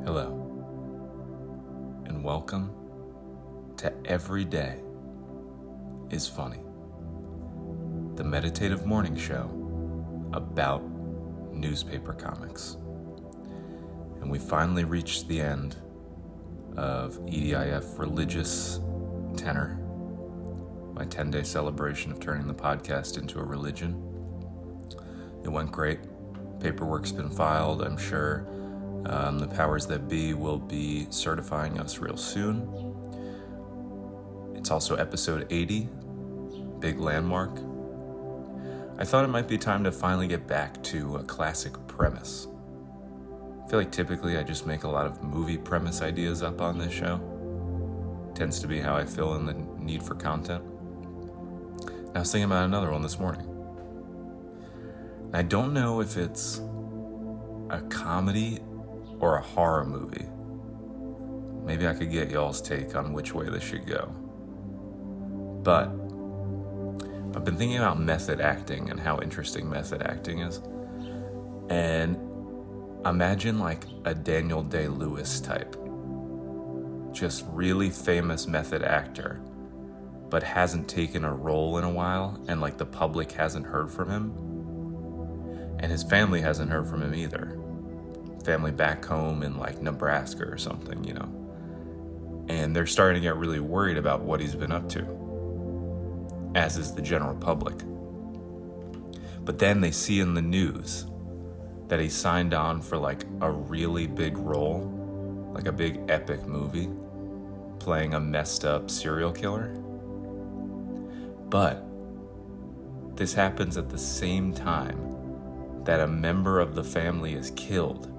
Hello, and welcome to Every Day is Funny, the meditative morning show about newspaper comics. And we finally reached the end of EDIF Religious Tenor, my 10-day celebration of turning the podcast into a religion. It went great. Paperwork's been filed, I'm sure. The powers that be will be certifying us real soon. It's also episode 80, big landmark. I thought it might be time to finally get back to a classic premise. I feel like typically I just make a lot of movie premise ideas up on this show. Tends to be how I fill in the need for content. And I was thinking about another one this morning. I don't know if it's a comedy or a horror movie. Maybe I could get y'all's take on which way this should go. But I've been thinking about method acting and how interesting method acting is. And imagine like a Daniel Day-Lewis type. Just really famous method actor, but hasn't taken a role in a while, and like the public hasn't heard from him. And his family hasn't heard from him either. Family back home in like Nebraska or something, you know. And they're starting to get really worried about what he's been up to, as is the general public. But then they see in the news that he signed on for like a really big role, like a big epic movie, playing a messed up serial killer. But this happens at the same time that a member of the family is killed,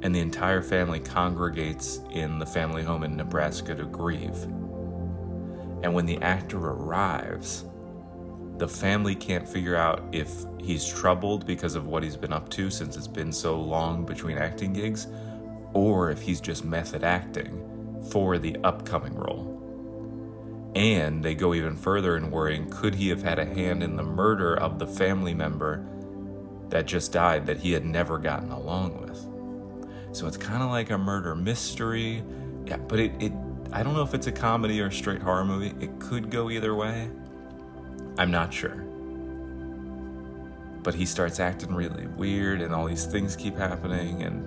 and the entire family congregates in the family home in Nebraska to grieve. And when the actor arrives, the family can't figure out if he's troubled because of what he's been up to since it's been so long between acting gigs, or if he's just method acting for the upcoming role. And they go even further in worrying, could he have had a hand in the murder of the family member that just died that he had never gotten along with? So it's kind of like a murder mystery. Yeah, but I don't know if it's a comedy or a straight horror movie. It could go either way. I'm not sure. But he starts acting really weird and all these things keep happening, and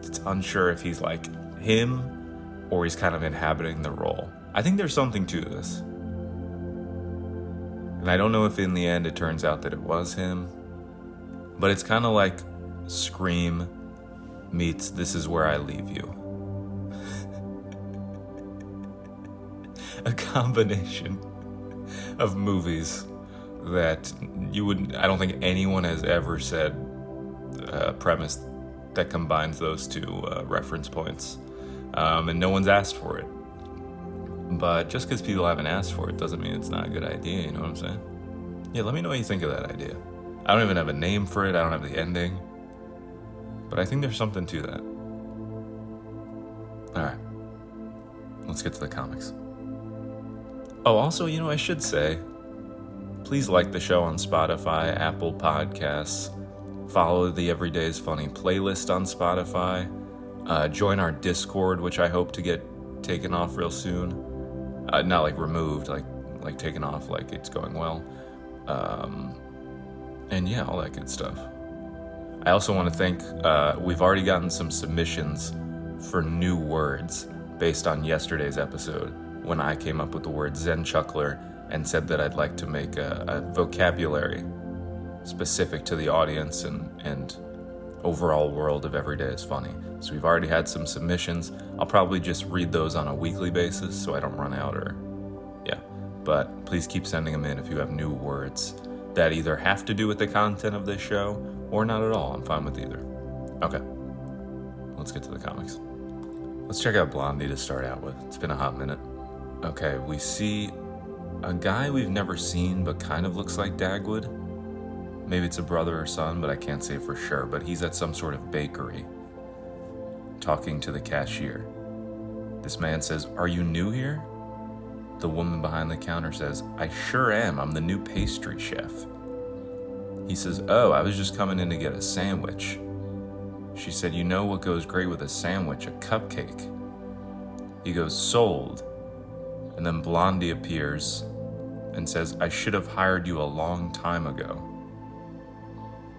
it's unsure if he's like him or he's kind of inhabiting the role. I think there's something to this. And I don't know if in the end it turns out that it was him, but it's kind of like Scream meets This Is Where I Leave You. A combination of movies that I don't think anyone has ever said a premise that combines those two reference points. And no one's asked for it. But just because people haven't asked for it doesn't mean it's not a good idea, you know what I'm saying? Yeah, let me know what you think of that idea. I don't even have a name for it, I don't have the ending. But I think there's something to that. Alright, let's get to the comics. Oh, also, I should say, please like the show on Spotify, Apple Podcasts, follow the Every Day is Funny playlist on Spotify, join our Discord, which I hope to get taken off real soon. Not like removed, like taken off, like it's going well. And yeah, all that good stuff. I also want to thank, we've already gotten some submissions for new words based on yesterday's episode when I came up with the word Zen Chuckler and said that I'd like to make a vocabulary specific to the audience and overall world of Every Day is Funny. So we've already had some submissions. I'll probably just read those on a weekly basis so I don't run out but please keep sending them in if you have new words that either have to do with the content of this show or not at all. I'm fine with either. Okay, let's get to the comics. Let's check out Blondie to start out with. It's been a hot minute. Okay, we see a guy we've never seen but kind of looks like Dagwood. Maybe it's a brother or son, but I can't say for sure. But he's at some sort of bakery talking to the cashier. This man says, "Are you new here?" The woman behind the counter says, "I sure am. I'm the new pastry chef." He says, "Oh, I was just coming in to get a sandwich." She said, "You know what goes great with a sandwich? A cupcake." He goes, "Sold." And then Blondie appears and says, "I should have hired you a long time ago."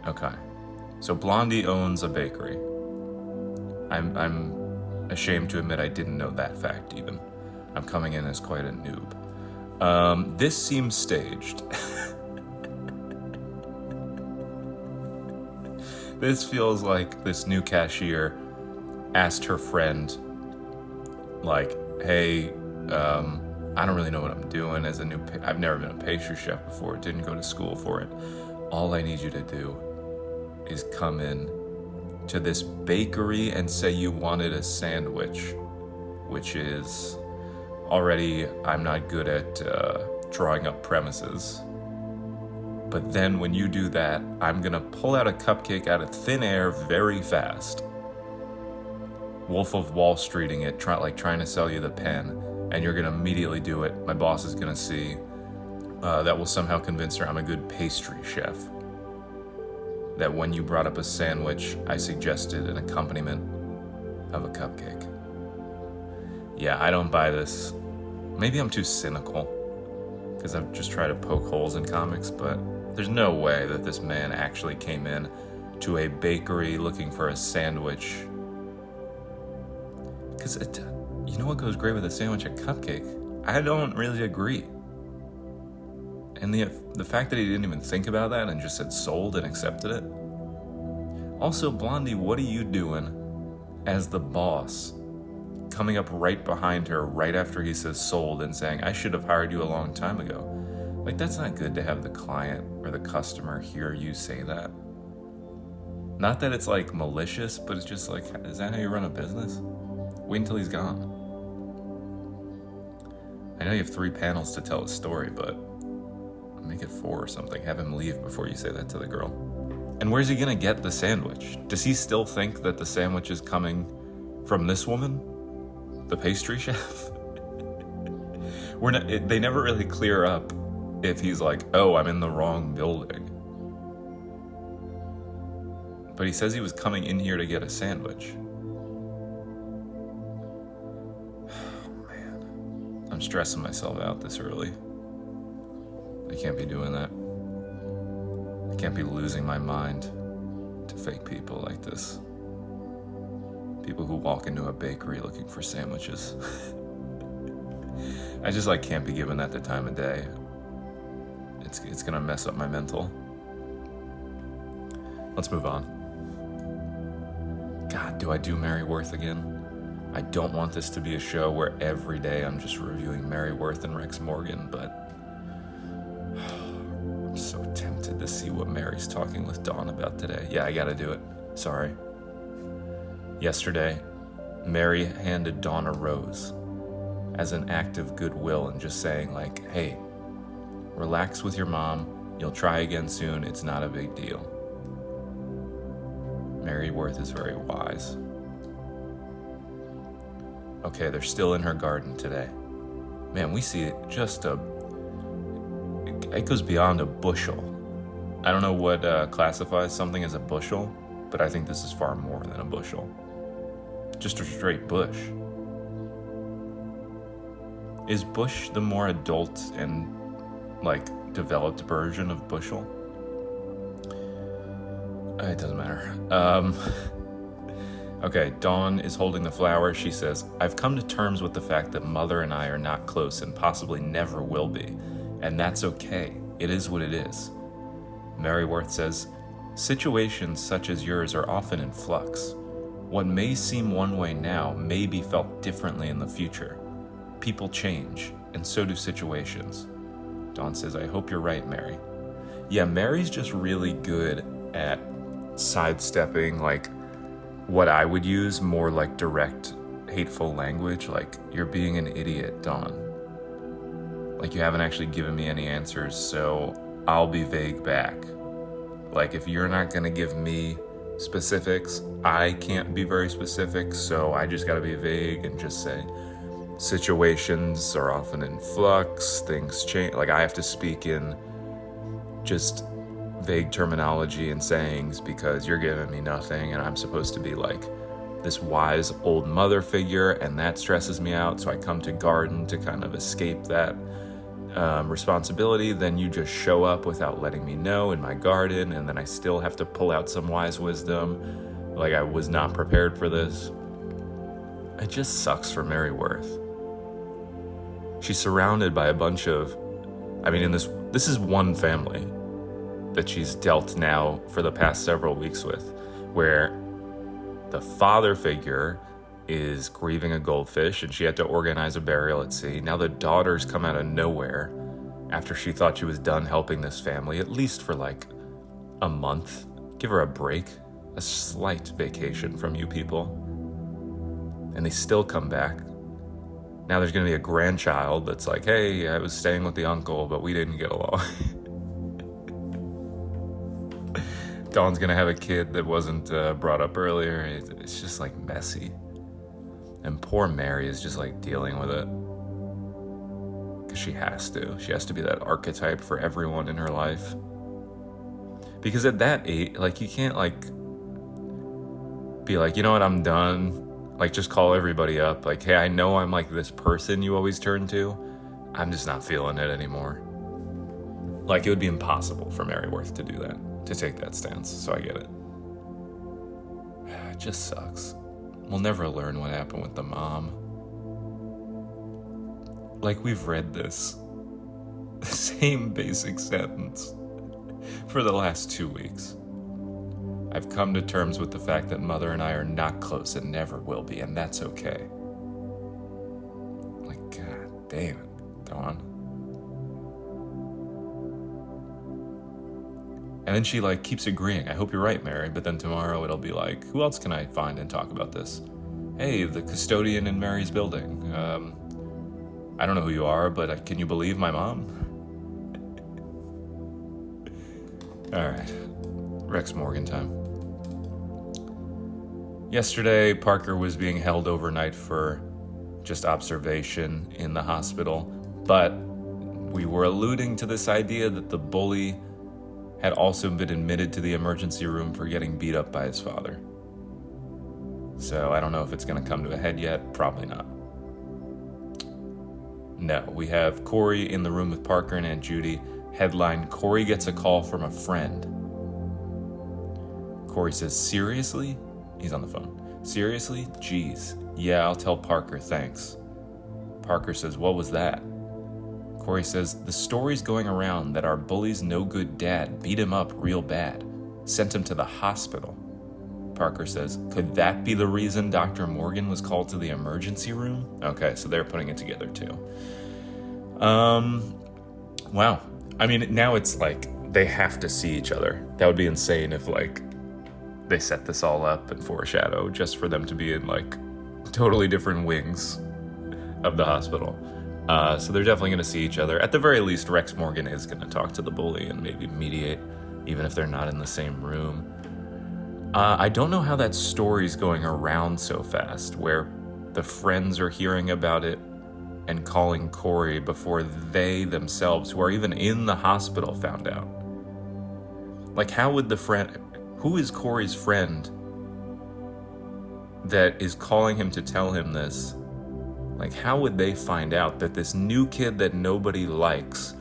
Okay. So Blondie owns a bakery. I'm ashamed to admit I didn't know that fact even. I'm coming in as quite a noob. This seems staged. This feels like this new cashier asked her friend, like, "Hey, I don't really know what I'm doing as I've never been a pastry chef before, didn't go to school for it. All I need you to do is come in to this bakery and say you wanted a sandwich," which is already, I'm not good at drawing up premises. "But then when you do that, I'm gonna pull out a cupcake out of thin air very fast. Wolf of Wall Streeting it, trying to sell you the pen, and you're gonna immediately do it. My boss is gonna see. That will somehow convince her I'm a good pastry chef. That when you brought up a sandwich, I suggested an accompaniment of a cupcake." Yeah, I don't buy this. Maybe I'm too cynical, because I've just tried to poke holes in comics, but there's no way that this man actually came in to a bakery looking for a sandwich. Because you know what goes great with a sandwich? A cupcake. I don't really agree. And the fact that he didn't even think about that and just said sold and accepted it. Also, Blondie, what are you doing as the boss, coming up right behind her right after he says sold and saying, "I should have hired you a long time ago"? Like, that's not good to have the client or the customer hear you say that. Not that it's like malicious, but it's just like, is that how you run a business? Wait until he's gone. I know you have 3 panels to tell a story, but make it 4 or something. Have him leave before you say that to the girl. And where's he gonna get the sandwich? Does he still think that the sandwich is coming from this woman, the pastry chef? They never really clear up if he's like, "Oh, I'm in the wrong building." But he says he was coming in here to get a sandwich. Oh, man. I'm stressing myself out this early. I can't be doing that. I can't be losing my mind to fake people like this. People who walk into a bakery looking for sandwiches. I just can't be giving that the time of day. It's gonna mess up my mental. Let's move on. God, do I do Mary Worth again? I don't want this to be a show where every day I'm just reviewing Mary Worth and Rex Morgan, but I'm so tempted to see what Mary's talking with Dawn about today. Yeah, I gotta do it. Sorry. Yesterday, Mary handed Dawn a rose as an act of goodwill and just saying, "Hey, relax with your mom. You'll try again soon. It's not a big deal." Mary Worth is very wise. Okay, they're still in her garden today. Man, we see it it goes beyond a bushel. I don't know what classifies something as a bushel, but I think this is far more than a bushel. Just a straight bush. Is bush the more adult and developed version of bushel? It doesn't matter. Okay, Dawn is holding the flower. She says, "I've come to terms with the fact that Mother and I are not close and possibly never will be. And that's okay. It is what it is." Mary Worth says, "Situations such as yours are often in flux. What may seem one way now may be felt differently in the future. People change, and so do situations." Dawn says, "I hope you're right, Mary." Yeah, Mary's just really good at sidestepping what I would use more direct, hateful language. "You're being an idiot, Dawn. You haven't actually given me any answers, so I'll be vague back. If you're not gonna give me specifics, I can't be very specific, so I just gotta be vague and just say, situations are often in flux, things change." I have to speak in just vague terminology and sayings because you're giving me nothing and I'm supposed to be like this wise old mother figure, and that stresses me out, so I come to garden to kind of escape that responsibility. Then you just show up without letting me know in my garden, and then I still have to pull out some wise wisdom. Like, I was not prepared for this. It just sucks for Mary Worth. She's surrounded by a bunch of, this is one family that she's dealt now for the past several weeks with, where the father figure is grieving a goldfish and she had to organize a burial at sea. Now the daughters come out of nowhere after she thought she was done helping this family, at least for like a month. Give her a break, a slight vacation from you people. And they still come back. Now there's going to be a grandchild that's like, hey, I was staying with the uncle, but we didn't get along. Dawn's going to have a kid that wasn't brought up earlier. It's just like messy. And poor Mary is just like dealing with it. Because she has to. She has to be that archetype for everyone in her life. Because at that age, like, you can't like be like, you know what, I'm done. Like, just call everybody up. Like, hey, I know I'm like this person you always turn to. I'm just not feeling it anymore. Like, it would be impossible for Mary Worth to do that, to take that stance. So I get it. It just sucks. We'll never learn what happened with the mom. Like, we've read this, the same basic sentence for the last 2 weeks. I've come to terms with the fact that Mother and I are not close and never will be, and that's okay. Like, god damn it, Dawn. And then she like keeps agreeing. I hope you're right, Mary. But then tomorrow it'll be like, who else can I find and talk about this? Hey, the custodian in Mary's building. I don't know who you are, but can you believe my mom? All right, Rex Morgan time. Yesterday, Parker was being held overnight for just observation in the hospital, but we were alluding to this idea that the bully had also been admitted to the emergency room for getting beat up by his father. So I don't know if it's going to come to a head yet. Probably not. No, we have Corey in the room with Parker and Aunt Judy. Headline, Corey gets a call from a friend. Corey says, seriously? He's on the phone. Seriously? Geez. Yeah, I'll tell Parker, thanks. Parker says, what was that? Corey says, the story's going around that our bully's no-good dad beat him up real bad, sent him to the hospital. Parker says, could that be the reason Dr. Morgan was called to the emergency room? Okay, so they're putting it together too. Wow. I mean, now it's like they have to see each other. That would be insane if like they set this all up and foreshadow just for them to be in like totally different wings of the hospital. So they're definitely going to see each other. At the very least, Rex Morgan is going to talk to the bully and maybe mediate, even if they're not in the same room. I don't know how that story's going around so fast, where the friends are hearing about it and calling Corey before they themselves, who are even in the hospital, found out. Like, how would the friend... Who is Corey's friend that is calling him to tell him this? Like, how would they find out that this new kid that nobody likes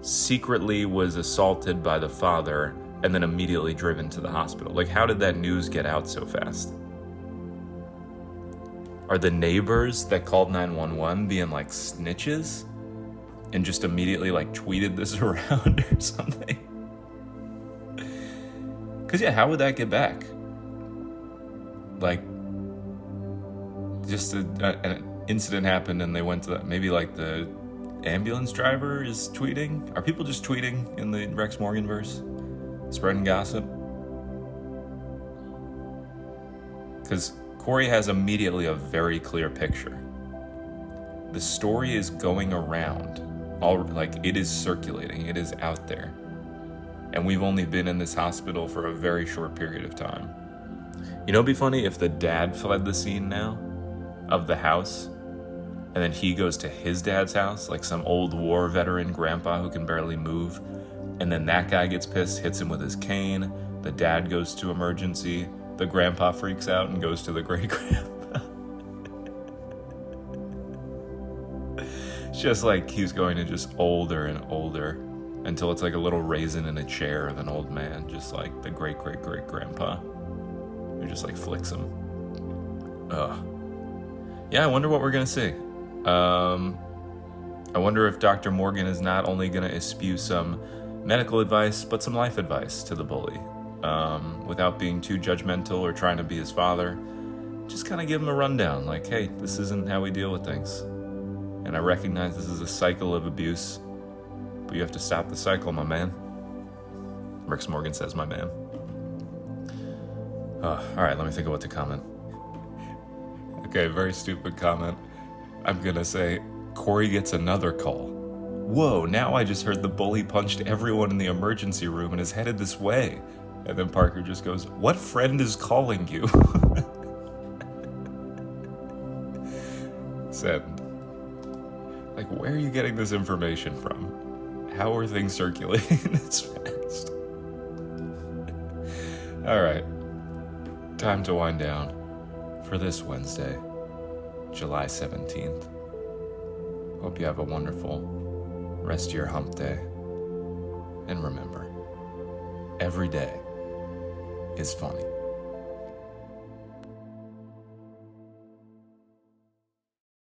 secretly was assaulted by the father and then immediately driven to the hospital? Like, how did that news get out so fast? Are the neighbors that called 911 being like snitches and just immediately like tweeted this around or something? Because yeah, how would that get back? Like, just an incident happened and they went to that. Maybe like the ambulance driver is tweeting. Are people just tweeting in the Rex Morgan verse? Spreading gossip? Because Corey has immediately a very clear picture. The story is going around. It is circulating. It is out there. And we've only been in this hospital for a very short period of time. You know, it'd be funny if the dad fled the scene now of the house, and then he goes to his dad's house, like some old war veteran grandpa who can barely move, And then that guy gets pissed, hits him with his cane. The dad goes to emergency. The grandpa freaks out and goes to the great-grandpa. It's just like he's going to just older and older until it's like a little raisin in a chair of an old man, just like the great-great-great-grandpa who just like flicks him. Ugh. Yeah, I wonder what we're going to see. I wonder if Dr. Morgan is not only going to eschew some medical advice, but some life advice to the bully. Without being too judgmental or trying to be his father, just kind of give him a rundown, like, hey, this isn't how we deal with things. And I recognize this is a cycle of abuse, but you have to stop the cycle, my man. Rex Morgan says, my man. All right, let me think of what to comment. Okay, very stupid comment. I'm gonna say, Corey gets another call. Whoa, now I just heard the bully punched everyone in the emergency room and is headed this way. And then Parker just goes, what friend is calling you? Send. Like, where are you getting this information from? How are things circulating this fast? All right, time to wind down for this Wednesday, July 17th. Hope you have a wonderful rest of your hump day. And remember, every day is funny.